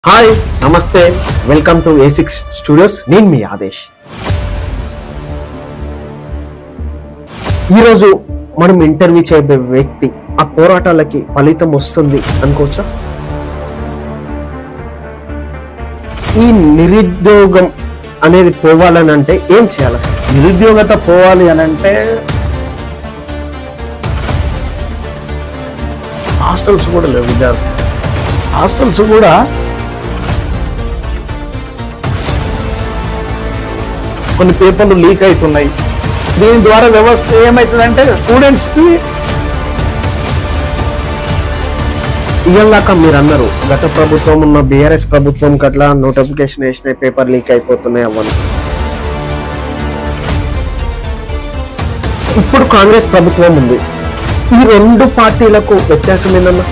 Hi నమస్తే welcome to A6 studios. నేను మీ ఆదేశ్. ఈరోజు మనం ఇంటర్వ్యూ చేయబోయే వ్యక్తి ఆ పోరాటాలకి ఫలితం వస్తుంది అనుకోవచ్చా? ఈ నిరుద్యోగం అనేది పోవాలని అంటే ఏం చేయాలి సార్? నిరుద్యోగత పోవాలి అని అంటే హాస్టల్స్ కూడా లేవు. విద్యార్థి హాస్టల్స్ కూడా కొన్ని పేపర్లు లీక్ అవుతున్నాయి. దీని ద్వారా వ్యవస్థ ఏమవుతుందంటే స్టూడెంట్స్కి ఇయ్యాక మీరు అన్నారు గత ప్రభుత్వం ఉన్న BRS ప్రభుత్వం కట్లా నోటిఫికేషన్ వేసిన పేపర్ లీక్ అయిపోతున్నాయి అవ్వను. ఇప్పుడు కాంగ్రెస్ ప్రభుత్వం ఉంది. ఈ రెండు పార్టీలకు వ్యత్యాసం ఏందన్నా?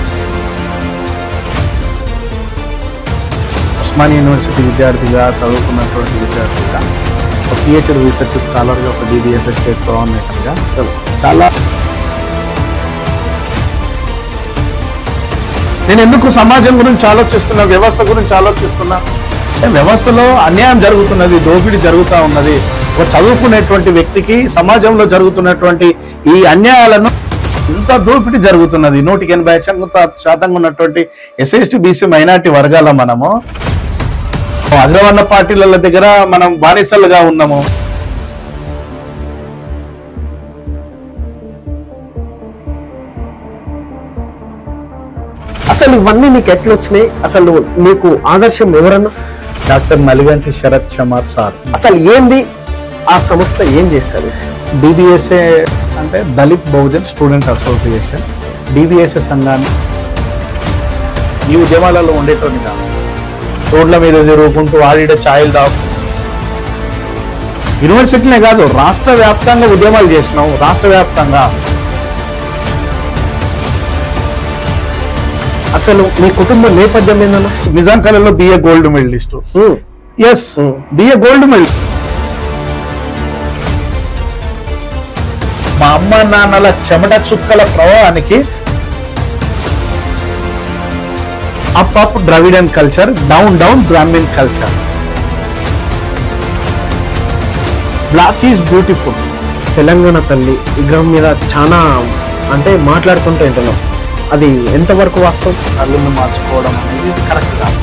ఉస్మానియా యూనివర్సిటీ విద్యార్థిగా చదువుకున్నటువంటి విద్యార్థిగా, ఒక PhD రీసెర్చ్ స్కాలర్గా, ఒక DBSS స్టేట్ కోఆర్డినేటర్గా చాలా నేను ఎందుకు సమాజం గురించి ఆలోచిస్తున్నా, వ్యవస్థ గురించి ఆలోచిస్తున్నా అంటే వ్యవస్థలో అన్యాయం జరుగుతున్నది, దోపిడీ జరుగుతూ ఉన్నది. ఒక చదువుకునేటువంటి వ్యక్తికి సమాజంలో జరుగుతున్నటువంటి ఈ అన్యాయాలను ఇంత దోపిడీ జరుగుతున్నది. 180% ఉన్నటువంటి SC BC మైనార్టీ వర్గాల మనము అగ్రవర్ణ పార్టీల దగ్గర మనం బానిసలుగా ఉన్నాము. అసలు ఇవన్నీ నీకు ఎట్లా వచ్చినాయి? అసలు నీకు ఆదర్శం ఎవరన్నా? Doctor Maliganti Sharath Chamar sir. అసలు ఏంది ఆ సంస్థ, ఏం చేస్తారు? DBSA అంటే Dalit Bahujan student association. DBSA సంఘాన్ని ఈ ఉద్యమాలలో ఉండేటువంటి కాదు. రోడ్ల మీద తిరుగుకుంటూ ఆడిడ ఛాయలు దాపు యూనివర్సిటీనే కాదు, రాష్ట్ర వ్యాప్తంగా ఉద్యమాలు చేసినాం. రాష్ట్ర వ్యాప్తంగా అసలు మీ కుటుంబ నేపథ్యం ఏందన్నా? నిజాం కాలంలో BA gold medallist. Yes, BA gold medal. మా అమ్మ నాన్నల చెమట చుక్కల ప్రవాహానికి up Dravidian culture, down Brahmin culture. Black is beautiful. Telangana తల్లి విగ్రహం మీద చాలా అంటే మాట్లాడుతుంటే వింటున్నాం. అది ఎంతవరకు వాస్తవం? కళ్ళను మార్చుకోవడం అనేది కరెక్ట్ కాదు.